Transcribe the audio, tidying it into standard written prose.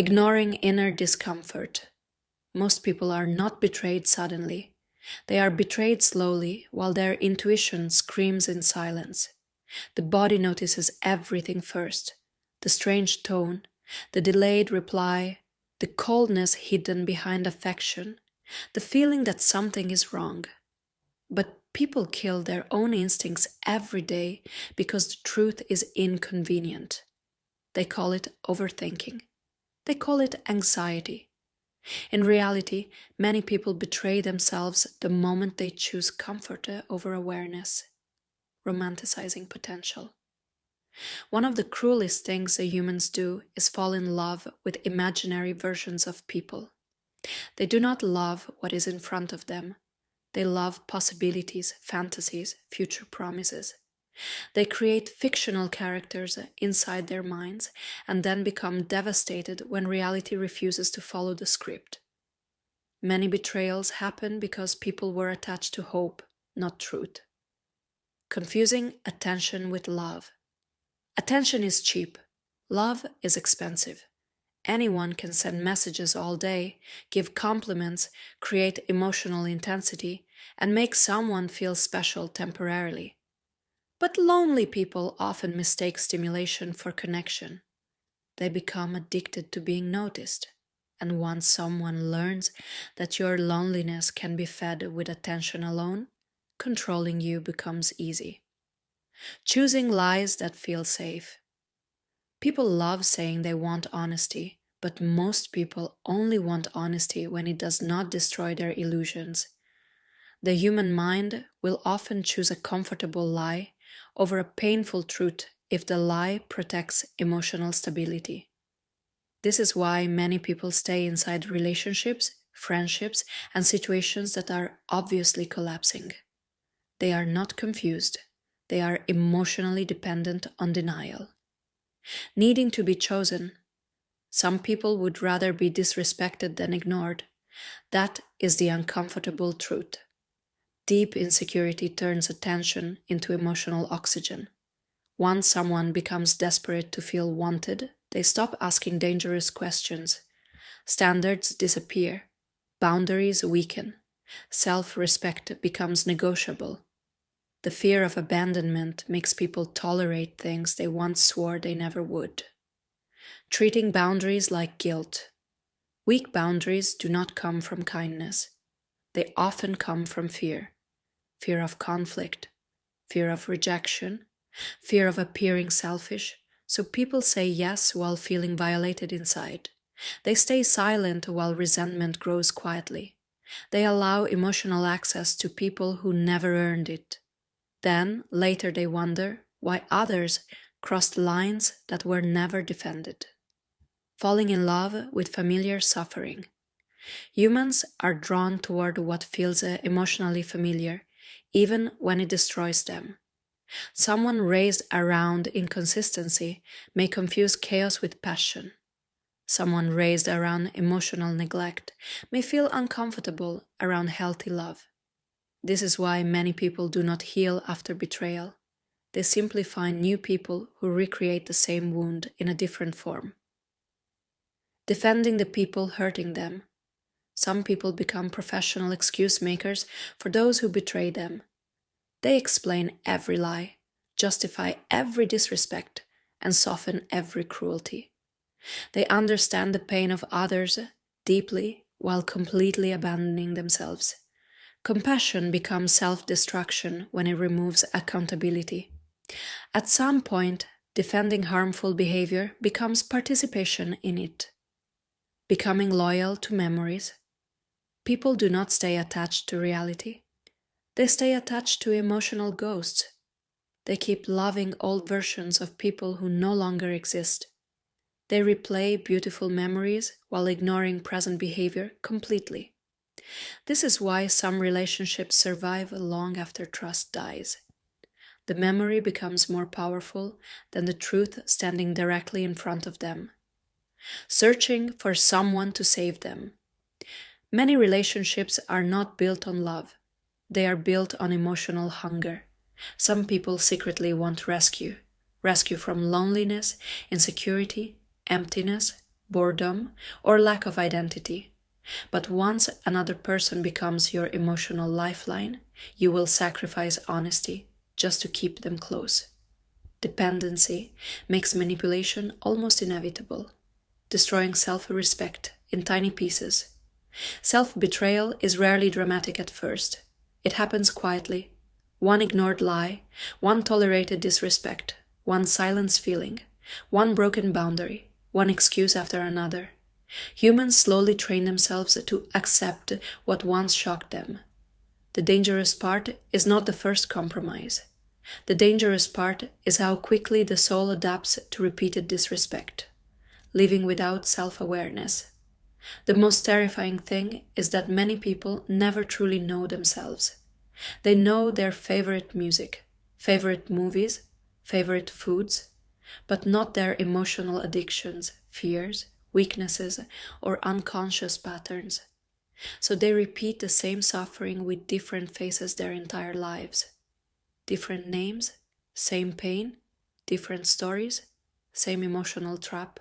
Ignoring inner discomfort. Most people are not betrayed suddenly. They are betrayed slowly while their intuition screams in silence. The body notices everything first: the strange tone, the delayed reply, the coldness hidden behind affection, the feeling that something is wrong. But people kill their own instincts every day because the truth is inconvenient. They call it overthinking. They call it anxiety. In reality, many people betray themselves the moment they choose comfort over awareness, romanticizing potential. One of the cruelest things the humans do is fall in love with imaginary versions of people. They do not love what is in front of them. They love possibilities, fantasies, future promises. They create fictional characters inside their minds and then become devastated when reality refuses to follow the script. Many betrayals happen because people were attached to hope, not truth. Confusing attention with love. Attention is cheap. Love is expensive. Anyone can send messages all day, give compliments, create emotional intensity, and make someone feel special temporarily. But lonely people often mistake stimulation for connection. They become addicted to being noticed. And once someone learns that your loneliness can be fed with attention alone, controlling you becomes easy. Choosing lies that feel safe. People love saying they want honesty, but most people only want honesty when it does not destroy their illusions. The human mind will often choose a comfortable lie over a painful truth if the lie protects emotional stability. This is why many people stay inside relationships, friendships, and situations that are obviously collapsing. They are not confused. They are emotionally dependent on denial. Needing to be chosen. Some people would rather be disrespected than ignored. That is the uncomfortable truth. Deep insecurity turns attention into emotional oxygen. Once someone becomes desperate to feel wanted, they stop asking dangerous questions. Standards disappear. Boundaries weaken. Self-respect becomes negotiable. The fear of abandonment makes people tolerate things they once swore they never would. Treating boundaries like guilt. Weak boundaries do not come from kindness. They often come from fear. Fear of conflict, fear of rejection, fear of appearing selfish, so people say yes while feeling violated inside. They stay silent while resentment grows quietly. They allow emotional access to people who never earned it. Then, later they wonder why others crossed lines that were never defended. Falling in love with familiar suffering. Humans are drawn toward what feels emotionally familiar, even when it destroys them. Someone raised around inconsistency may confuse chaos with passion. Someone raised around emotional neglect may feel uncomfortable around healthy love. This is why many people do not heal after betrayal. They simply find new people who recreate the same wound in a different form. Defending the people hurting them. Some people become professional excuse makers for those who betray them. They explain every lie, justify every disrespect, and soften every cruelty. They understand the pain of others deeply while completely abandoning themselves. Compassion becomes self-destruction when it removes accountability. At some point, defending harmful behavior becomes participation in it. Becoming loyal to memories. People do not stay attached to reality. They stay attached to emotional ghosts. They keep loving old versions of people who no longer exist. They replay beautiful memories while ignoring present behavior completely. This is why some relationships survive long after trust dies. The memory becomes more powerful than the truth standing directly in front of them. Searching for someone to save them. Many relationships are not built on love. They are built on emotional hunger. Some people secretly want rescue. Rescue from loneliness, insecurity, emptiness, boredom, or lack of identity. But once another person becomes your emotional lifeline, you will sacrifice honesty just to keep them close. Dependency makes manipulation almost inevitable, destroying self-respect in tiny pieces. Self-betrayal is rarely dramatic at first. It happens quietly. One ignored lie, one tolerated disrespect, one silenced feeling, one broken boundary, one excuse after another. Humans slowly train themselves to accept what once shocked them. The dangerous part is not the first compromise. The dangerous part is how quickly the soul adapts to repeated disrespect, living without self-awareness. The most terrifying thing is that many people never truly know themselves. They know their favorite music, favorite movies, favorite foods, but not their emotional addictions, fears, weaknesses, or unconscious patterns. So they repeat the same suffering with different faces their entire lives. Different names, same pain, different stories, same emotional trap.